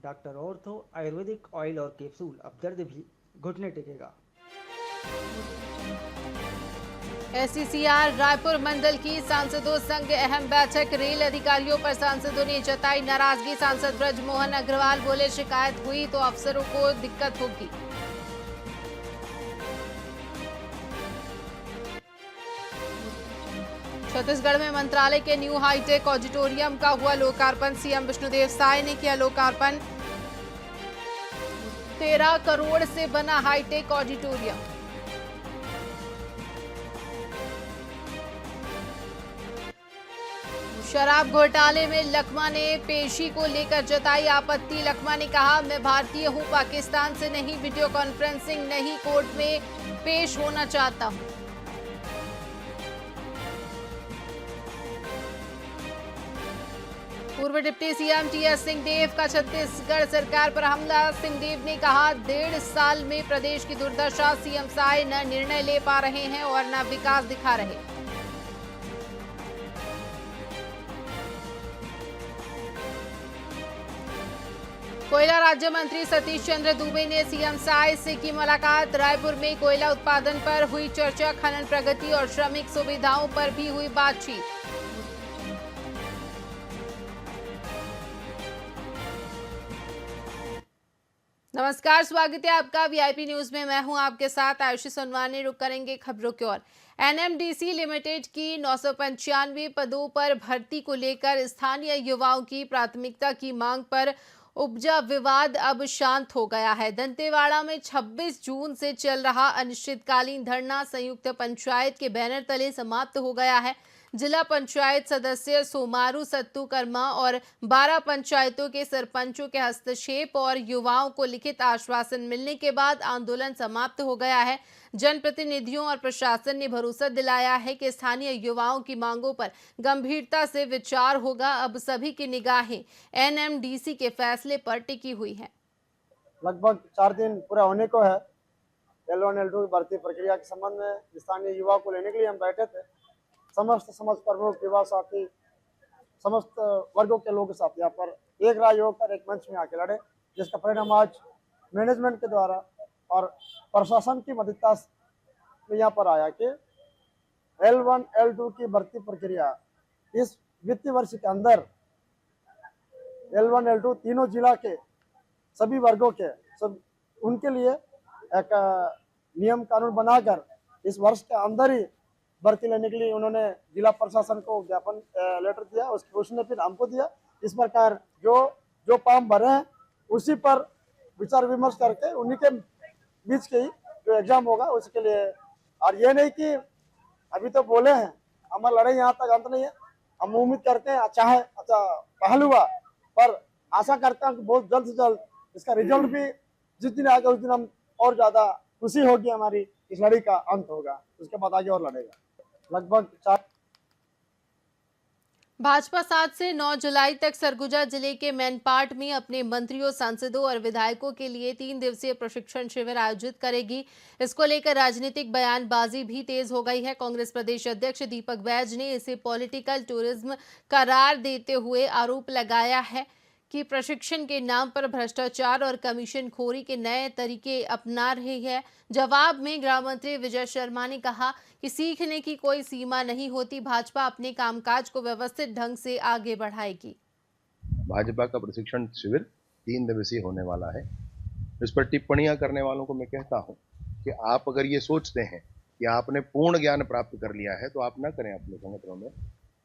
Doctor ortho Ayurvedic oil और capsule, अब दर्द भी घुटने टेकेगा। एससीसीआर रायपुर मंडल की सांसदों संग अहम बैठक। रेल अधिकारियों पर सांसदों ने जताई नाराजगी। सांसद ब्रजमोहन अग्रवाल बोले, शिकायत हुई तो अफसरों को दिक्कत होगी। छत्तीसगढ़ में मंत्रालय के न्यू हाईटेक ऑडिटोरियम का हुआ लोकार्पण। सीएम विष्णुदेव साय ने किया लोकार्पण। 13 करोड़ से बना हाईटेक ऑडिटोरियम। शराब घोटाले में लखमा ने पेशी को लेकर जताई आपत्ति। लखमा ने कहा, मैं भारतीय हूं, पाकिस्तान से नहीं, वीडियो कॉन्फ्रेंसिंग नहीं, कोर्ट में पेश होना चाहता हूं। पूर्व डिप्टी सीएम टीएस सिंहदेव का छत्तीसगढ़ सरकार पर हमला। सिंहदेव ने कहा, 1.5 साल में प्रदेश की दुर्दशा। सीएम साय न निर्णय ले पा रहे हैं और न विकास दिखा रहे। कोयला राज्य मंत्री सतीश चंद्र दुबे ने सीएम साय से की मुलाकात। रायपुर में कोयला उत्पादन पर हुई चर्चा। खनन प्रगति और श्रमिक सुविधाओं पर भी हुई बातचीत। नमस्कार, स्वागत है आपका वीआईपी न्यूज में। मैं हूं आपके साथ आयुषी सोनवानी। रुक करेंगे खबरों की ओर। एनएमडीसी लिमिटेड की 995 पदों पर भर्ती को लेकर स्थानीय युवाओं की प्राथमिकता की मांग पर उपजा विवाद अब शांत हो गया है। दंतेवाड़ा में 26 जून से चल रहा अनिश्चितकालीन धरना संयुक्त पंचायत के बैनर तले समाप्त हो गया है। जिला पंचायत सदस्य सोमारू सत्तू कर्मा और 12 पंचायतों के सरपंचों के हस्तक्षेप और युवाओं को लिखित आश्वासन मिलने के बाद आंदोलन समाप्त हो गया है। जनप्रतिनिधियों और प्रशासन ने भरोसा दिलाया है कि स्थानीय युवाओं की मांगों पर गंभीरता से विचार होगा। अब सभी की निगाहें एनएमडीसी के फैसले पर टिकी हुई हैं। लगभग 4 दिन पूरा होने को है। L1 L2 की भर्ती प्रक्रिया के संबंध में स्थानीय युवाओं को लेने के लिए हम बैठे थे। समस्त समाज प्रमुख, युवा साथी, समस्त वर्गों के लोगों के साथ यहाँ पर एक राय होकर एक मंच में आके लड़े, जिसका परिणाम आज मैनेजमेंट के द्वारा और प्रशासन की मदद से यहाँ पर आया कि L1 L2 की भर्ती प्रक्रिया इस वित्तीय वर्ष के अंदर L1 L2 तीनों जिला के सभी वर्गों के सब उनके लिए एक नियम कानून बनाकर इस वर्ष के अंदर ही भर्ती लेने के लिए उन्होंने जिला प्रशासन को ज्ञापन लेटर दिया। उसने फिर हमको दिया। इस प्रकार जो जो फॉर्म भरे हैं उसी पर विचार विमर्श करके उन्हीं के बीच के ही जो एग्जाम होगा उसके लिए। और ये नहीं कि अभी तो बोले हैं, हमारी लड़ाई यहाँ तक अंत नहीं है। हम उम्मीद करते हैं चाहे पहल हुआ, पर आशा करता हूँ कि बहुत जल्द से जल्द इसका रिजल्ट भी जिस दिन आएगा उस दिन हम और ज्यादा खुशी होगी, हमारी इस लड़ाई का अंत होगा। उसके बाद आगे और लड़ेगा। लगभग 4 भाजपा 7 से 9 जुलाई तक सरगुजा जिले के मैनपाट में अपने मंत्रियों, सांसदों और विधायकों के लिए 3 दिवसीय प्रशिक्षण शिविर आयोजित करेगी। इसको लेकर राजनीतिक बयानबाजी भी तेज हो गई है। कांग्रेस प्रदेश अध्यक्ष दीपक बैज ने इसे पॉलिटिकल टूरिज्म करार देते हुए आरोप लगाया है कि प्रशिक्षण के नाम पर भ्रष्टाचार और कमीशनखोरी के नए तरीके अपना रही है। जवाब में गृह मंत्री विजय शर्मा ने कहा कि सीखने की कोई सीमा नहीं होती। भाजपा अपने कामकाज को व्यवस्थित ढंग से आगे बढ़ाएगी। भाजपा का प्रशिक्षण शिविर 3 दिवसीय होने वाला है। इस पर टिप्पणियां करने वालों को मैं कहता हूं कि आप अगर ये सोचते हैं कि आपने पूर्ण ज्ञान प्राप्त कर लिया है तो आप ना करें अपने संगठनों में।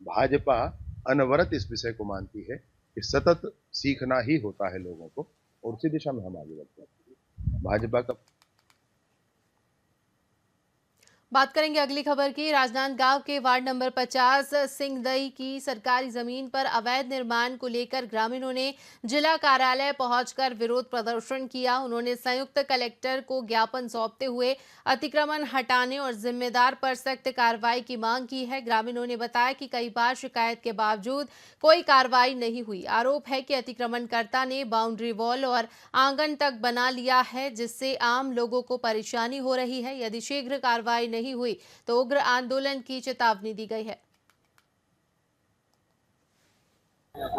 भाजपा अनवरत इस विषय को मानती है कि सतत सीखना ही होता है लोगों को, और उसी दिशा में हम आगे बढ़ते हैं। भाजपा का बात करेंगे अगली खबर की। राजनांदगांव के वार्ड नंबर 50 सिंहदई की सरकारी जमीन पर अवैध निर्माण को लेकर ग्रामीणों ने जिला कार्यालय पहुंचकर विरोध प्रदर्शन किया। उन्होंने संयुक्त कलेक्टर को ज्ञापन सौंपते हुए अतिक्रमण हटाने और जिम्मेदार पर सख्त कार्रवाई की मांग की है। ग्रामीणों ने बताया कि कई बार शिकायत के बावजूद कोई कार्रवाई नहीं हुई। आरोप है कि अतिक्रमणकर्ता ने बाउंड्री वॉल और आंगन तक बना लिया है, जिससे आम लोगों को परेशानी हो रही है। यदि शीघ्र कार्रवाई नहीं हुई तो उग्र आंदोलन की चेतावनी दी गई है।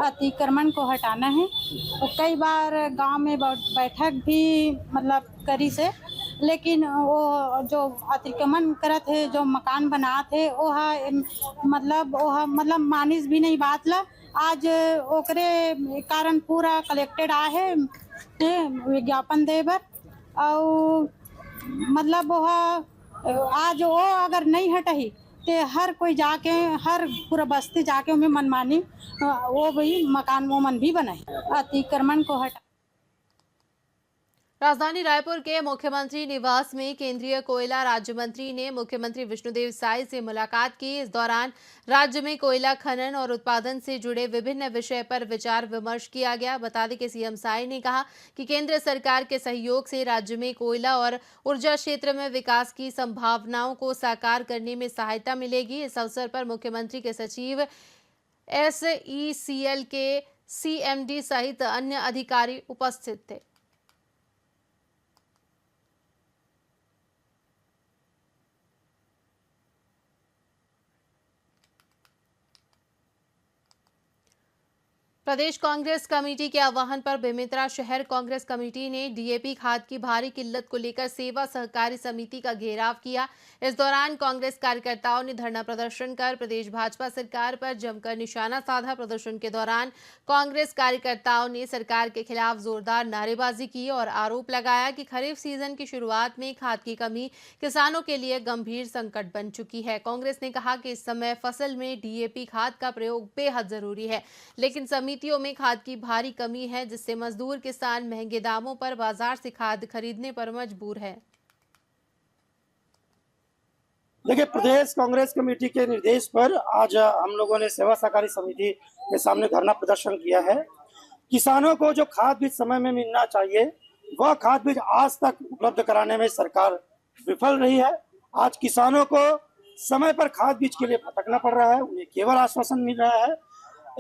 अतिक्रमण को हटाना है। और कई बार गांव में बैठक भी मतलब करी से, लेकिन वो जो अतिक्रमण करत है, जो मकान बनात है, मतलब मानिस भी नहीं बात ला। आज ओकरे कारण पूरा कलेक्टेड आए है विज्ञापन दे बर। और मतलब आज वो अगर नहीं हटही ते हर कोई जाके, हर पूरा बस्ती जाके उनमें मनमानी वो भी मकान वोमन भी बनाए। अतिक्रमण को हटा। राजधानी रायपुर के मुख्यमंत्री निवास में केंद्रीय कोयला राज्य मंत्री ने मुख्यमंत्री विष्णुदेव साय से मुलाकात की। इस दौरान राज्य में कोयला खनन और उत्पादन से जुड़े विभिन्न विषय पर विचार विमर्श किया गया। बता दें कि सीएम साय ने कहा कि केंद्र सरकार के सहयोग से राज्य में कोयला और ऊर्जा क्षेत्र में विकास की संभावनाओं को साकार करने में सहायता मिलेगी। इस अवसर पर मुख्यमंत्री के सचिव SECL के CMD सहित अन्य अधिकारी उपस्थित थे। प्रदेश कांग्रेस कमेटी के आह्वान पर बेमेतरा शहर कांग्रेस कमेटी ने DAP खाद की भारी किल्लत को लेकर सेवा सहकारी समिति का घेराव किया। इस दौरान कांग्रेस कार्यकर्ताओं ने धरना प्रदर्शन कर प्रदेश भाजपा सरकार पर जमकर निशाना साधा। प्रदर्शन के दौरान कांग्रेस कार्यकर्ताओं ने सरकार के खिलाफ जोरदार नारेबाजी की और आरोप लगाया कि खरीफ सीजन की शुरुआत में खाद की कमी किसानों के लिए गंभीर संकट बन चुकी है। कांग्रेस ने कहा कि इस समय फसल में DAP खाद का प्रयोग बेहद जरूरी है, लेकिन समितियों में खाद की भारी कमी है, जिससे मजदूर किसान महंगे दामों पर बाजार से खाद खरीदने पर मजबूर है। देखिए, प्रदेश कांग्रेस कमेटी के निर्देश पर आज हम लोगों ने सेवा सहकारी समिति के सामने धरना प्रदर्शन किया है। किसानों को जो खाद बीज समय में मिलना चाहिए, वह खाद बीज आज तक उपलब्ध कराने में सरकार विफल रही है। आज किसानों को समय पर खाद बीज के लिए भटकना पड़ रहा है, उन्हें केवल आश्वासन मिल रहा है।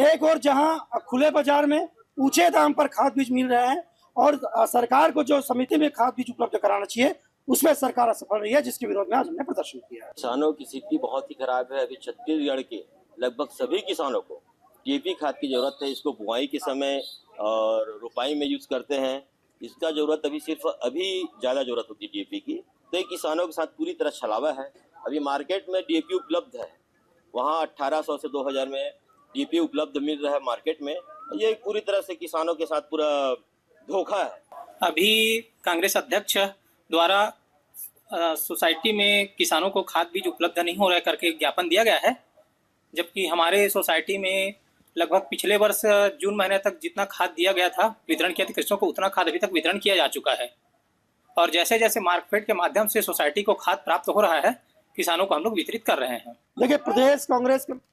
एक और जहां खुले बाजार में ऊंचे दाम पर खाद बीज मिल रहे हैं और सरकार को जो समिति में खाद बीज उपलब्ध कराना चाहिए, उसमें सरकार असफल रही है, जिसके विरोध में आज हमने प्रदर्शन किया है। किसानों की स्थिति बहुत ही खराब है। अभी छत्तीसगढ़ के लगभग सभी किसानों को DAP खाद की जरूरत है। इसको बुआई के समय और रुपाई में यूज करते हैं। इसका जरूरत सिर्फ अभी ज्यादा जरूरत होती है DAP की, तो ये किसानों के साथ पूरी तरह छलावा है। अभी मार्केट में DAP उपलब्ध है, वहाँ 1800 से 2000 में DAP उपलब्ध मिल रहा है मार्केट में। ये पूरी तरह से किसानों के साथ पूरा धोखा है। अभी कांग्रेस अध्यक्ष द्वारा सोसाइटी में किसानों को खाद बीज उपलब्ध नहीं हो रहा करके ज्ञापन दिया गया है, जबकि हमारे सोसाइटी में लगभग पिछले वर्ष जून महीने तक जितना खाद दिया गया था, वितरण किया था कृषकों को, उतना खाद अभी तक वितरण किया जा चुका है। और जैसे जैसे मार्केट के माध्यम से सोसाइटी को खाद प्राप्त हो रहा है, किसानों को हम लोग वितरित कर रहे हैं। देखिए, प्रदेश कांग्रेस के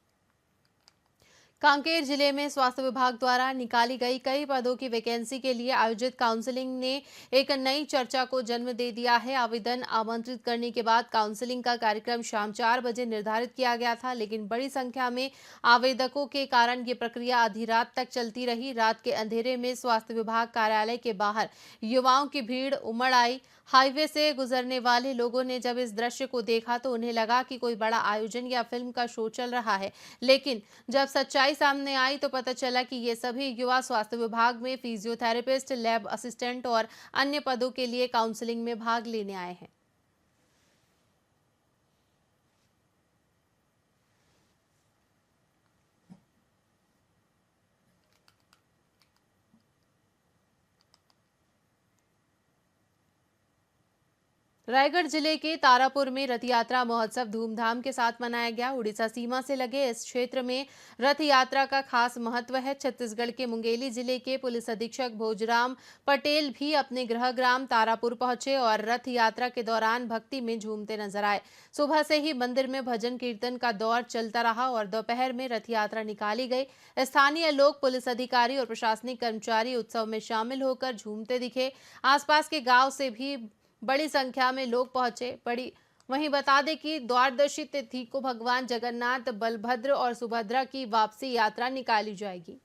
कांकेर जिले में स्वास्थ्य विभाग द्वारा निकाली गई कई पदों की वैकेंसी के लिए आयोजित काउंसलिंग ने एक नई चर्चा को जन्म दे दिया है। आवेदन आमंत्रित करने के बाद काउंसलिंग का कार्यक्रम शाम 4 बजे निर्धारित किया गया था, लेकिन बड़ी संख्या में आवेदकों के कारण ये प्रक्रिया आधी रात तक चलती रही। रात के अंधेरे में स्वास्थ्य विभाग कार्यालय के बाहर युवाओं की भीड़ उमड़ आई। हाईवे से गुजरने वाले लोगों ने जब इस दृश्य को देखा तो उन्हें लगा कि कोई बड़ा आयोजन या फिल्म का शो चल रहा है, लेकिन जब सच्चाई सामने आई तो पता चला कि ये सभी युवा स्वास्थ्य विभाग में फिजियोथेरेपिस्ट, लैब असिस्टेंट और अन्य पदों के लिए काउंसलिंग में भाग लेने आए हैं। रायगढ़ जिले के तारापुर में रथ यात्रा महोत्सव धूमधाम के साथ मनाया गया। उड़ीसा सीमा से लगे इस क्षेत्र में रथ यात्रा का खास महत्व है। छत्तीसगढ़ के मुंगेली जिले के पुलिस अधीक्षक भोजराम पटेल भी अपने गृह ग्राम तारापुर पहुंचे और रथ यात्रा के दौरान भक्ति में झूमते नजर आए। सुबह से ही मंदिर में भजन कीर्तन का दौर चलता रहा और दोपहर में रथ यात्रा निकाली गई। स्थानीय लोग, पुलिस अधिकारी और प्रशासनिक कर्मचारी उत्सव में शामिल होकर झूमते दिखे। आसपास के गांव से भी बड़ी संख्या में लोग पहुंचे। वहीं बता दें कि द्वादशी तिथि को भगवान जगन्नाथ, बलभद्र और सुभद्रा की वापसी यात्रा निकाली जाएगी।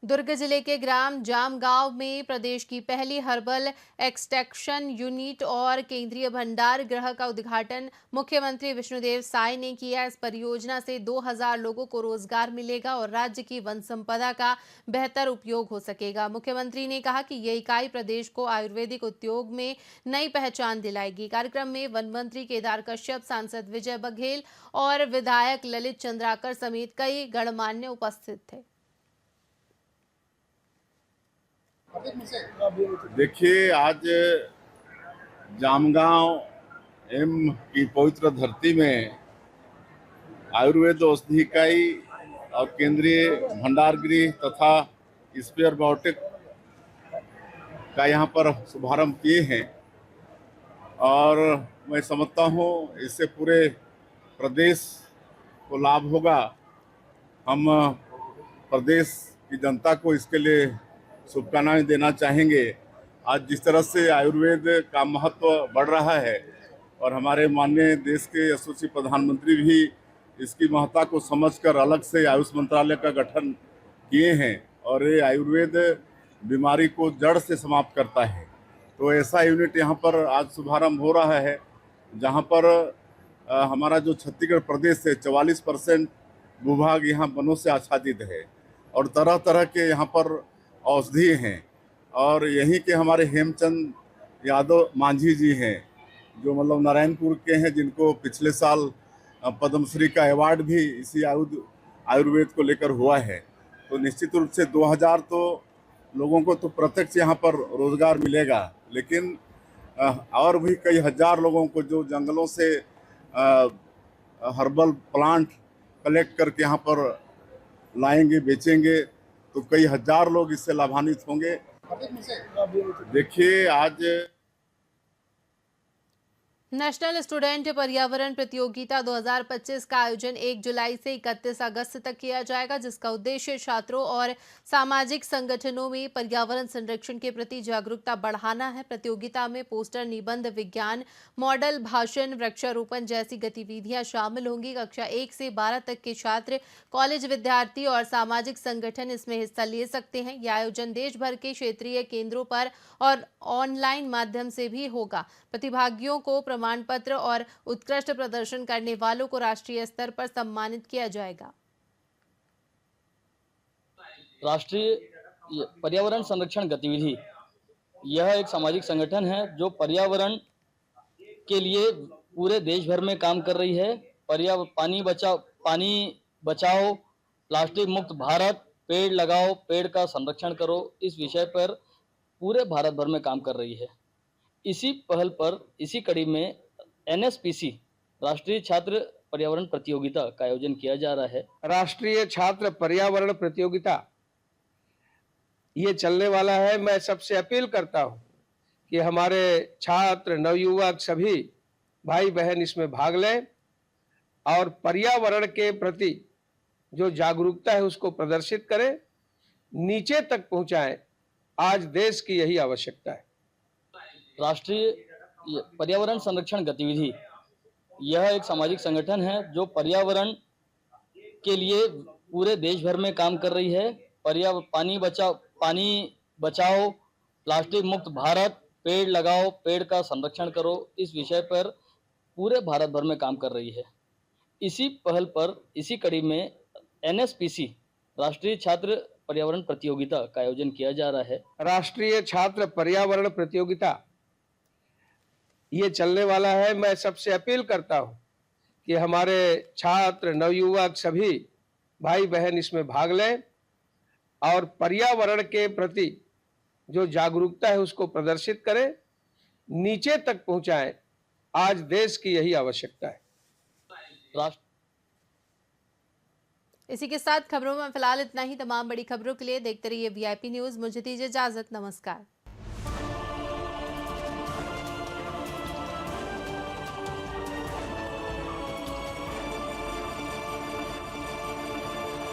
दुर्ग जिले के ग्राम जामगांव में प्रदेश की पहली हर्बल एक्सट्रैक्शन यूनिट और केंद्रीय भंडार गृह का उद्घाटन मुख्यमंत्री विष्णुदेव साय ने किया। इस परियोजना से 2000 लोगों को रोजगार मिलेगा और राज्य की वन संपदा का बेहतर उपयोग हो सकेगा। मुख्यमंत्री ने कहा कि ये इकाई प्रदेश को आयुर्वेदिक उद्योग में नई पहचान दिलाएगी। कार्यक्रम में वन मंत्री केदार कश्यप, सांसद विजय बघेल और विधायक ललित चंद्राकर समेत कई गणमान्य उपस्थित थे। देखिए, आज जामगांव एम की पवित्र धरती में आयुर्वेद औषधि इकाई और केंद्रीय भंडार गृह तथा स्पेयर बायोटेक का यहाँ पर शुभारंभ किए हैं और मैं समझता हूँ इससे पूरे प्रदेश को लाभ होगा। हम प्रदेश की जनता को इसके लिए शुभकामनाएं देना चाहेंगे। आज जिस तरह से आयुर्वेद का महत्व बढ़ रहा है और हमारे माननीय देश के यशस्वी प्रधानमंत्री भी इसकी महत्ता को समझकर अलग से आयुष मंत्रालय का गठन किए हैं और ये आयुर्वेद बीमारी को जड़ से समाप्त करता है। तो ऐसा यूनिट यहाँ पर आज शुभारंभ हो रहा है, जहाँ पर हमारा जो छत्तीसगढ़ प्रदेश है 44% भूभाग यहाँ वनों से आच्छादित है और तरह तरह के यहाँ पर औषधि हैं। और यहीं के हमारे हेमचंद यादव मांझी जी हैं जो मतलब नारायणपुर के हैं, जिनको पिछले साल पद्मश्री का अवार्ड भी इसी आयुर्वेद को लेकर हुआ है। तो निश्चित रूप से 2000 तो लोगों को तो प्रत्यक्ष यहाँ पर रोजगार मिलेगा, लेकिन और भी कई हजार लोगों को जो जंगलों से हर्बल प्लांट कलेक्ट करके यहाँ पर लाएंगे, बेचेंगे, तो कई हजार लोग इससे लाभान्वित होंगे। देखिए, आज नेशनल स्टूडेंट पर्यावरण प्रतियोगिता 2025 का आयोजन 1 जुलाई से 31 अगस्त तक किया जाएगा, जिसका उद्देश्य छात्रों और सामाजिक संगठनों में पर्यावरण संरक्षण के प्रति जागरूकता बढ़ाना है। प्रतियोगिता में पोस्टर, निबंध, विज्ञान, मॉडल, भाषण, वृक्षारोपण जैसी गतिविधियां शामिल होंगी। कक्षा 1 से 12 तक के छात्र, कॉलेज विद्यार्थी और सामाजिक संगठन इसमें हिस्सा ले सकते हैं। यह आयोजन देश भर के क्षेत्रीय केंद्रों पर और ऑनलाइन माध्यम से भी होगा। प्रतिभागियों को प्रमाण पत्र और उत्कृष्ट प्रदर्शन करने वालों को राष्ट्रीय स्तर पर सम्मानित किया जाएगा। राष्ट्रीय पर्यावरण संरक्षण गतिविधि यह एक सामाजिक संगठन है जो पर्यावरण के लिए पूरे देश भर में काम कर रही है। पानी बचाओ, प्लास्टिक मुक्त भारत, पेड़ लगाओ, पेड़ का संरक्षण करो, इस विषय पर पूरे भारत भर में काम कर रही है। इसी पहल पर इसी कड़ी में NSPC राष्ट्रीय छात्र पर्यावरण प्रतियोगिता का आयोजन किया जा रहा है। राष्ट्रीय छात्र पर्यावरण प्रतियोगिता ये चलने वाला है। मैं सबसे अपील करता हूं कि हमारे छात्र, नवयुवक सभी भाई बहन इसमें भाग लें और पर्यावरण के प्रति जो जागरूकता है उसको प्रदर्शित करें, नीचे तक पहुंचाएं। आज देश की यही आवश्यकता है। राष्ट्रीय पर्यावरण संरक्षण गतिविधि यह एक सामाजिक संगठन है जो पर्यावरण के लिए पूरे देश भर में काम कर रही है। पानी बचाओ, प्लास्टिक मुक्त भारत, पेड़ लगाओ, पेड़ का संरक्षण करो, इस विषय पर पूरे भारत भर में काम कर रही है। इसी पहल पर इसी कड़ी में NSPC राष्ट्रीय छात्र पर्यावरण प्रतियोगिता का आयोजन किया जा रहा है। राष्ट्रीय छात्र पर्यावरण प्रतियोगिता ये चलने वाला है। मैं सबसे अपील करता हूं कि हमारे छात्र, नवयुवक सभी भाई बहन इसमें भाग लें और पर्यावरण के प्रति जो जागरूकता है उसको प्रदर्शित करें, नीचे तक पहुंचाएं। आज देश की यही आवश्यकता है। इसी के साथ खबरों में फिलहाल इतना ही। तमाम बड़ी खबरों के लिए देखते रहिए VIP न्यूज। मुझे दीजिए इजाजत। नमस्कार।